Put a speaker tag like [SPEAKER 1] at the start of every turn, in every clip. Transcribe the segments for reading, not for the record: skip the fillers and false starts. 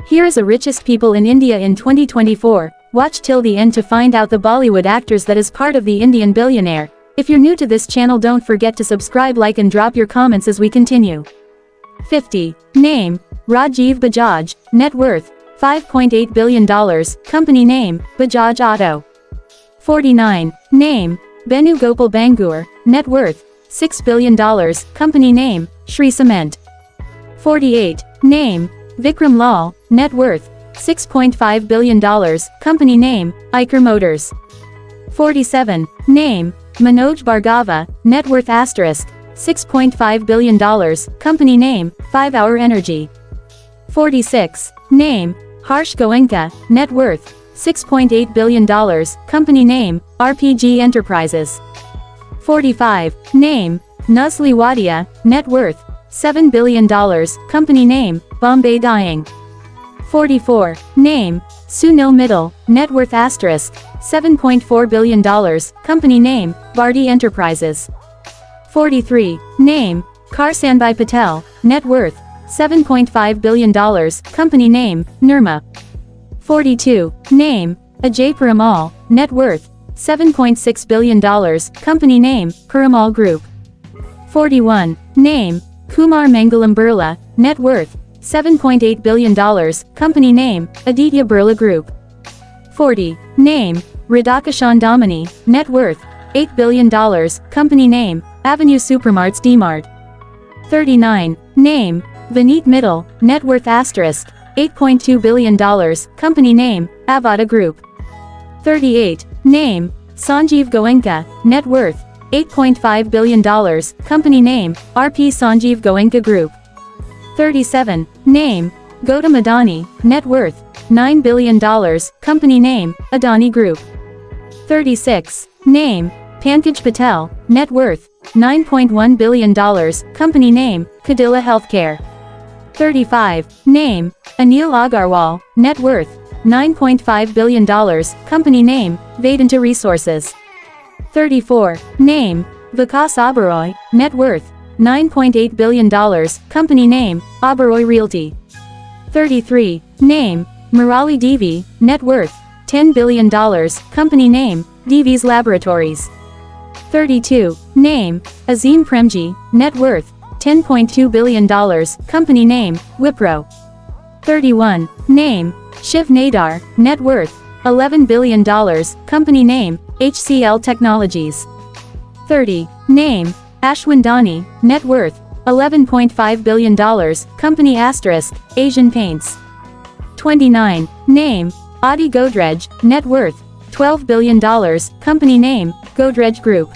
[SPEAKER 1] Here is a richest people in India in 2024. Watch till the end to find out the Bollywood actors that is part of the Indian billionaire. If you're new to this channel, don't forget to subscribe, like and drop your comments as we continue. 50. Name: Rajiv Bajaj. Net worth: $5.8 billion. Company name: Bajaj Auto. 49. Name: Benu Gopal Bangur. Net worth: $6 billion. Company name: Shri Cement. 48. Name: Vikram Lal. Net worth: $6.5 billion. Company name: Eicher Motors. 47. Name: Manoj Bhargava. Net worth $6.5 billion. Company name: 5 Hour Energy. 46. Name: Harsh Goenka. Net worth: $6.8 billion. Company name: RPG Enterprises. 45. Name: Nuzli Wadia. Net worth: $7 billion. Company name: Bombay Dyeing. 44. Name: Sunil Mittal. Net worth $7.4 billion. Company name: Bharti Enterprises. 43. Name: Karsanbhai Patel. Net worth: $7.5 billion. Company name: Nirma. 42. Name: Ajay Piramal. Net worth: $7.6 billion. Company name: Piramal Group. 41. Name: Kumar Mangalam Birla. Net worth: $7.8 billion. Company name: Aditya Birla Group. 40. Name: Radhakishan Damani. Net worth: $8 billion. Company name: Avenue Supermarts D-Mart. 39. Name: Vineet Mittal. Net worth $8.2 billion. Company name: Avada Group. 38. Name: Sanjeev Goenka. Net worth: $8.5 billion. Company name: RP Sanjeev Goenka Group. 37. Name: Gautam Adani. Net worth: $9 billion. Company name: Adani Group. 36. Name: Pankaj Patel. Net worth: $9.1 billion. Company name: Cadila Healthcare. 35. Name: Anil Agarwal. Net worth: $9.5 billion. Company name: Vedanta Resources. 34. Name: Vikas Oberoi. Net worth: $9.8 billion. Company name: Oberoi Realty. 33. Name: Murali Devi. Net worth: $10 billion. Company name: Devi's Laboratories. 32. Name: Azim Premji. Net worth: $10.2 billion. Company name: Wipro. 31. Name: Shiv Nadar. Net worth: $11 billion. Company name: HCL Technologies. 30. Name: Ashwin Dani. Net worth: $11.5 billion. Company Asian Paints. 29. Name: Adi Godrej. Net worth: $12 billion. Company name: Godrej Group.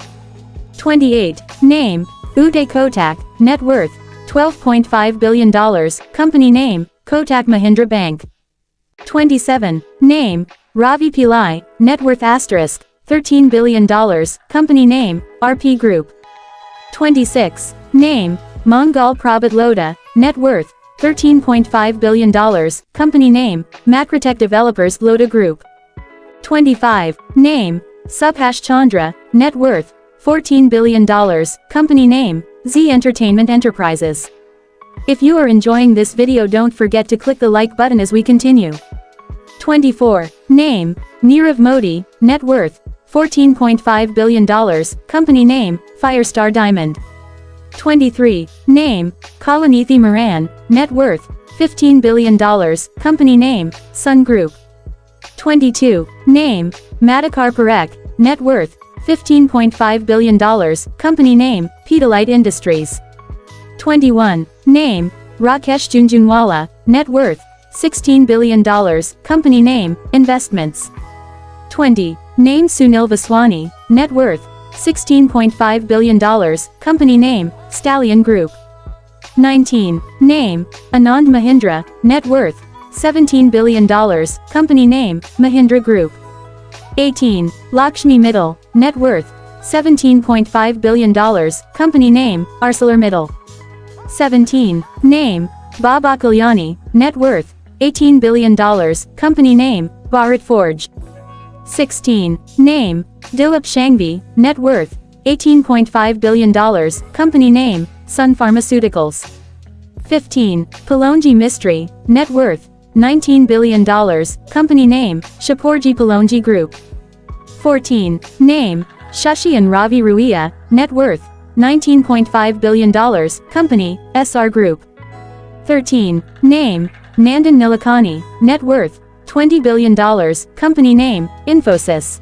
[SPEAKER 1] 28. Name: Uday Kotak. Net worth: $12.5 billion. Company name: Kotak Mahindra Bank. 27. Name: Ravi Pillai. Net worth $13 billion. Company name: RP Group. 26. Name: Mangal Prabhat Lodha. Net worth: $13.5 billion. Company name: Macrotech Developers Lodha Group. 25. Name: Subhash Chandra. Net worth: $14 billion. Company name: Z Entertainment Enterprises. If you are enjoying this video, don't forget to click the like button as we continue. 24. Name: Nirav Modi. Net worth: $14.5 billion. Company name: Firestar Diamond. 23. Name: Kalanithi Moran. Net worth: $15 billion. Company name: Sun Group. 22. Name: Madhukar Parekh. Net worth: $15.5 billion. Company name: Pidilite Industries. 21. Name: Rakesh Jhunjhunwala. Net worth: $16 billion. Company name: Investments. 20. Name: Sunil Vaswani. Net worth: $16.5 billion. Company name: Stallion Group. 19. Name: Anand Mahindra. Net worth: $17 billion. Company name: Mahindra Group. 18. Lakshmi Mittal. Net worth: $17.5 billion. Company name: ArcelorMittal. 17. Name: Baba Kalyani. Net worth: $18 billion. Company name: Bharat Forge. 16. Name: Dilip Shanghvi. Net worth: $18.5 billion. Company name: Sun Pharmaceuticals. 15. Palonji Mistry. Net worth: $19 billion, company name, Shapoorji Pallonji Group. 14. Name, Shashi and Ravi Ruia, net worth, $19.5 billion, company, SR Group. 13. Name, Nandan Nilekani, net worth, $20 billion, company name, Infosys.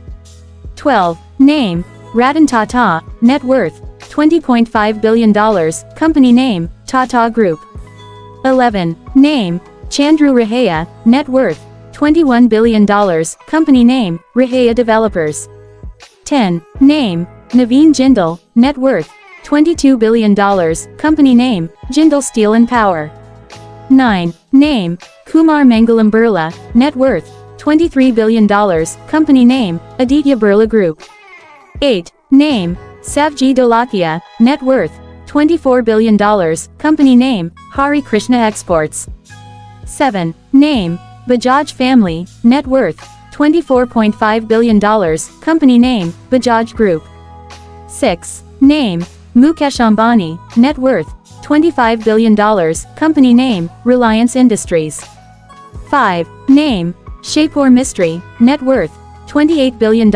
[SPEAKER 1] 12. Name, Ratan Tata, net worth, $20.5 billion, company name, Tata Group. 11. Name, Chandru Rahaya, net worth, $21 billion, company name, Rahaya Developers. 10. Name, Naveen Jindal, net worth, $22 billion, company name, Jindal Steel and Power. 9. Name, Kumar Mangalam Birla, net worth, $23 billion, company name, Aditya Birla Group. 8. Name, Savji Dolakia, net worth, $24 billion, company name, Hari Krishna Exports. 7. Name, Bajaj Family, net worth, $24.5 billion, company name, Bajaj Group. 6. Name, Mukesh Ambani, net worth, $25 billion, company name, Reliance Industries. 5. Name, Shapur Mistry, net worth, $28 billion,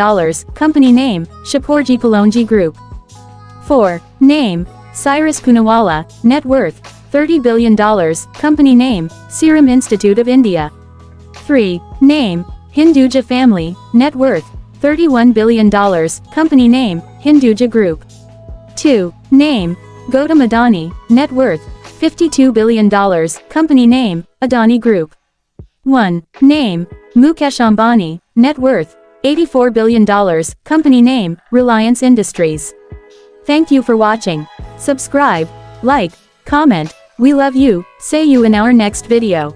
[SPEAKER 1] company name, Shapoorji Pallonji Group. 4. Name, Cyrus Poonawalla, net worth, $30 billion, company name, Serum Institute of India. 3. Name, Hinduja Family, net worth, $31 billion, company name, Hinduja Group. 2. Name, Gautam Adani, net worth, $52 billion, company name, Adani Group. 1. Name, Mukesh Ambani, net worth, $84 billion, company name, Reliance Industries. Thank you for watching. Subscribe, like, comment, we love you, see you in our next video.